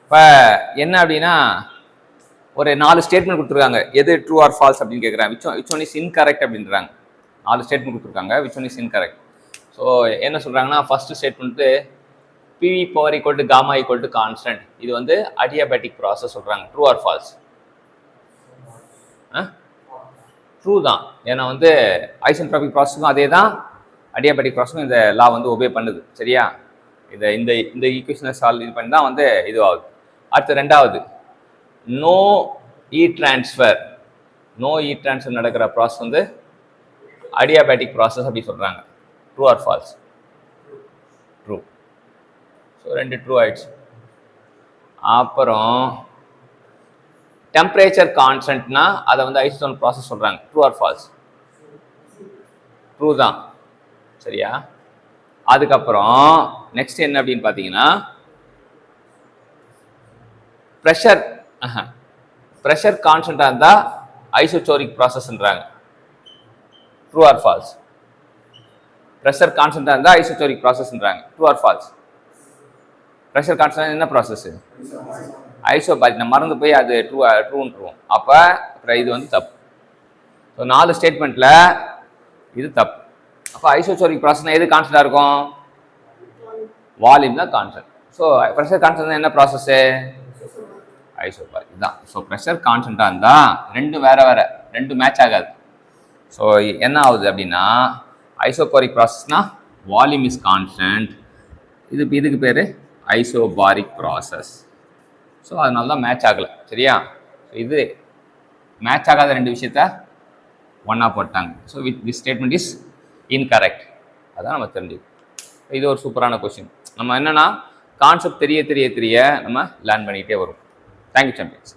இப்போ என்ன அப்படின்னா ஒரு 4 ஸ்டேட்மெண்ட் கொடுத்துருக்காங்க, எது ட்ரூ ஆர் ஃபால்ஸ் அப்படின்னு கேட்குறாங்க. விச் ஒன் இஸ் இன்கரெக்ட் அப்படின்றாங்க. 4 ஸ்டேட்மெண்ட் கொடுத்துருக்காங்க, which one is incorrect. So என்ன சொல்கிறாங்கன்னா, first statement PV power equal to gamma equal to constant. இது வந்து அடியாபேட்டிக் ப்ராசஸ் சொல்கிறாங்க. True or false? ட்ரூ தான். ஏன்னா வந்து ஐசென்ட்ரோபிக் ப்ராசஸுக்கும் அதே தான், அடியாபேட்டிக் ப்ராசஸுக்கும் இந்த லா வந்து ஒபே பண்ணுது. சரியா? இந்த இந்த ஈக்குவேஷனை சால்வ் இது பண்ணி தான் வந்து இது ஆகுது. அடுத்து ரெண்டாவது, நோ இ டிரான்ஸ்ஃபர். நோ இ டிரான்ஸ்ஃபர் நடக்கிற ப்ராசஸ் வந்து அடியாபேட்டிக் ப்ராசஸ் அப்படி சொல்கிறாங்க. True or false? True. So 2 true ஆயிடுச்சு. அப்புறம் டெம்பரேச்சர் கான்ஸ்டன்ட்னா அதை வந்து ஐசோதர்மல் ப்ராசஸ் சொல்கிறாங்க. True or false? ட்ரூ தான். சரியா? அதுக்கப்புறம் நெக்ஸ்ட் என்ன அப்படின்னு பார்த்தீங்கன்னா, ப்ரெஷர் கான்ஸ்டன்டாக இருந்தால் ஐசோசோரிக் ப்ராசஸ்ன்றாங்க. True or false? ப்ரெஷர் கான்ஸ்டன்டாக இருந்தால் ஐசோசோரிக் ப்ராசஸ்ன்றாங்க. True or false? Pressure constant என்ன ப்ராசஸ்? ஐசோபாரிக். நம்ம மறந்து போய் அது ட்ரூன்ட்ருவோம். அப்போ இது வந்து தப்பு. ஸோ 4 ஸ்டேட்மெண்ட்டில் இது தப்பு. அப்போ ஐசோசோரிக் ப்ராசஸ்னால் எது கான்ஸ்டன்டாக இருக்கும்? வால்யூம் தான் கான்ஸ்டன்ட். ஸோ ப்ரெஷர் கான்ஸ்டன்ட் என்ன ப்ராசஸ்ஸு? ஐசோபாரிக் தான். ஸோ ப்ரெஷர் கான்ஸ்டன்ட்டாக இருந்தால் ரெண்டு மேட்ச் ஆகாது. ஸோ என்ன ஆகுது அப்படின்னா, ஐசோபாரிக் ப்ராசஸ்னா வால்யூம் இஸ் கான்ஸ்டன்ட். இதுக்கு பேர் ஐசோபாரிக் ப்ராசஸ். ஸோ அதனால தான் மேட்ச் ஆகலை. சரியா? இது மேட்ச் ஆகாத 2 விஷயத்த ஒன்றா போட்டாங்க. So this statement is incorrect. அதான் நம்ம தெரிஞ்சுக்கணும். இது ஒரு சூப்பரான கொஸ்டின். நம்ம என்னன்னா கான்செப்ட் தெரிய நம்ம லேர்ன் பண்ணிக்கிட்டே வரும். Thank you champions.